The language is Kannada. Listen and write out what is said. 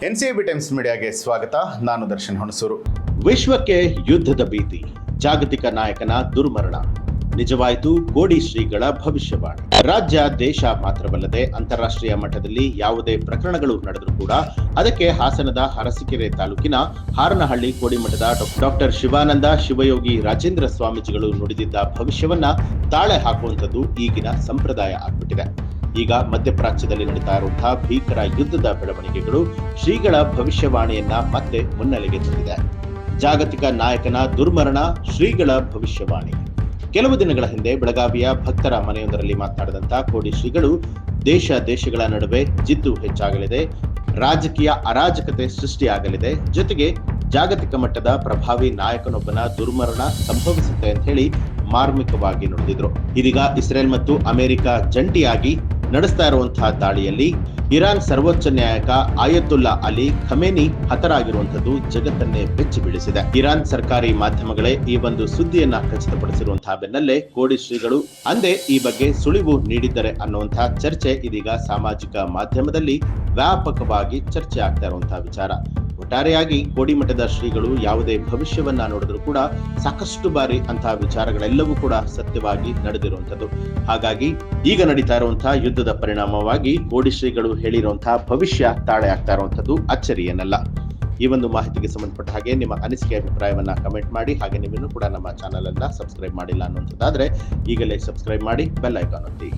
ಎನ್ಸಿಬಿ ಟೈಮ್ಸ್ ಮೀಡಿಯಾಗೆ ಸ್ವಾಗತ. ನಾನು ದರ್ಶನ್ ಹುಣಸೂರು. ವಿಶ್ವಕ್ಕೆ ಯುದ್ಧದ ಭೀತಿ, ಜಾಗತಿಕ ನಾಯಕನ ದುರ್ಮರಣ. ನಿಜವಾಯಿತು ಕೋಡಿ ಶ್ರೀಗಳ ಭವಿಷ್ಯವಾಣಿ. ರಾಜ್ಯ, ದೇಶ ಮಾತ್ರವಲ್ಲದೆ ಅಂತಾರಾಷ್ಟ್ರೀಯ ಮಟ್ಟದಲ್ಲಿ ಯಾವುದೇ ಪ್ರಕರಣಗಳು ನಡೆದರೂ ಕೂಡ ಅದಕ್ಕೆ ಹಾಸನದ ಅರಸೀಕೆರೆ ತಾಲೂಕಿನ ಹಾರನಹಳ್ಳಿ ಕೋಡಿಮಠದ ಡಾಕ್ಟರ್ ಶಿವಾನಂದ ಶಿವಯೋಗಿ ರಾಜೇಂದ್ರ ಸ್ವಾಮೀಜಿಗಳು ನುಡಿದಿದ್ದ ಭವಿಷ್ಯವನ್ನ ತಾಳೆ ಹಾಕುವಂಥದ್ದು ಈಗಿನ ಸಂಪ್ರದಾಯ ಆಗ್ಬಿಟ್ಟಿದೆ. ಈಗ ಮಧ್ಯಪ್ರಾಚ್ಯದಲ್ಲಿ ನಡೀತಾ ಇರುವಂತಹ ಭೀಕರ ಯುದ್ಧದ ಬೆಳವಣಿಗೆಗಳು ಶ್ರೀಗಳ ಭವಿಷ್ಯವಾಣಿಯನ್ನ ಮತ್ತೆ ಮುನ್ನೆಲೆಗೆ ತಂದಿದೆ. ಜಾಗತಿಕ ನಾಯಕನ ದುರ್ಮರಣ, ಶ್ರೀಗಳ ಭವಿಷ್ಯವಾಣಿ. ಕೆಲವು ದಿನಗಳ ಹಿಂದೆ ಬೆಳಗಾವಿಯ ಭಕ್ತರ ಮನೆಯೊಂದರಲ್ಲಿ ಮಾತನಾಡಿದಂತಹ ಕೋಡಿ ಶ್ರೀಗಳು, ದೇಶಗಳ ನಡುವೆ ಜಿದ್ದು ಹೆಚ್ಚಾಗಲಿದೆ, ರಾಜಕೀಯ ಅರಾಜಕತೆ ಸೃಷ್ಟಿಯಾಗಲಿದೆ, ಜೊತೆಗೆ ಜಾಗತಿಕ ಮಟ್ಟದ ಪ್ರಭಾವಿ ನಾಯಕನೊಬ್ಬನ ದುರ್ಮರಣ ಸಂಭವಿಸುತ್ತೆ ಅಂತ ಹೇಳಿ ಮಾರ್ಮಿಕವಾಗಿ ನುಡಿದಿದ್ರು. ಇದೀಗ ಇಸ್ರೇಲ್ ಮತ್ತು ಅಮೆರಿಕ ಜಂಟಿಯಾಗಿ ನಡೆಸ್ತಾ ಇರುವಂತಹ ದಾಳಿಯಲ್ಲಿ ಇರಾನ್ ಸರ್ವೋಚ್ಚ ನ್ಯಾಯಕ ಆಯತುಲ್ಲಾ ಅಲಿ ಖಮೇನಿ ಹತರಾಗಿರುವಂತದ್ದು ಜಗತ್ತನ್ನೇ ಬೆಚ್ಚಿ ಬೀಳಿಸಿದೆ. ಇರಾನ್ ಸರ್ಕಾರಿ ಮಾಧ್ಯಮಗಳೇ ಈ ಒಂದು ಸುದ್ದಿಯನ್ನ ಖಚಿತಪಡಿಸಿರುವಂತಹ ಬೆನ್ನಲ್ಲೇ ಕೋಡಿ ಶ್ರೀಗಳು ಅಂದೇ ಈ ಬಗ್ಗೆ ಸುಳಿವು ನೀಡಿದ್ದಾರೆ ಅನ್ನುವಂತಹ ಚರ್ಚೆ ಇದೀಗ ಸಾಮಾಜಿಕ ಮಾಧ್ಯಮದಲ್ಲಿ ವ್ಯಾಪಕವಾಗಿ ಚರ್ಚೆ ಆಗ್ತಾ ಇರುವಂತಹ ವಿಚಾರ. ಒಟ್ಟಾರೆಯಾಗಿ ಕೋಡಿಮಠದ ಶ್ರೀಗಳು ಯಾವುದೇ ಭವಿಷ್ಯವನ್ನ ನೋಡಿದ್ರು ಕೂಡ ಸಾಕಷ್ಟು ಬಾರಿ ಅಂತಹ ವಿಚಾರಗಳೆಲ್ಲವೂ ಕೂಡ ಸತ್ಯವಾಗಿ ನಡೆದಿರುವಂತದ್ದು. ಹಾಗಾಗಿ ಈಗ ನಡೀತಾ ಇರುವಂತಹ ಯುದ್ಧದ ಪರಿಣಾಮವಾಗಿ ಕೋಡಿ ಶ್ರೀಗಳು ಹೇಳಿರುವಂತಹ ಭವಿಷ್ಯ ತಾಳೆ ಆಗ್ತಾ ಇರುವಂತದ್ದು ಅಚ್ಚರಿಯೇನಲ್ಲ. ಈ ಒಂದು ಮಾಹಿತಿಗೆ ಸಂಬಂಧಪಟ್ಟ ಹಾಗೆ ನಿಮ್ಮ ಅನಿಸಿಕೆ ಅಭಿಪ್ರಾಯವನ್ನ ಕಮೆಂಟ್ ಮಾಡಿ. ಹಾಗೆ ನೀವೇನು ಕೂಡ ನಮ್ಮ ಚಾನೆಲ್ ಅನ್ನ ಸಬ್ಸ್ಕ್ರೈಬ್ ಮಾಡಿಲ್ಲ ಅನ್ನುವಂಥದ್ದಾದ್ರೆ ಈಗಲೇ ಸಬ್ಸ್ಕ್ರೈಬ್ ಮಾಡಿ, ಬೆಲ್ ಐಕಾನ್ ಒತ್ತಿ.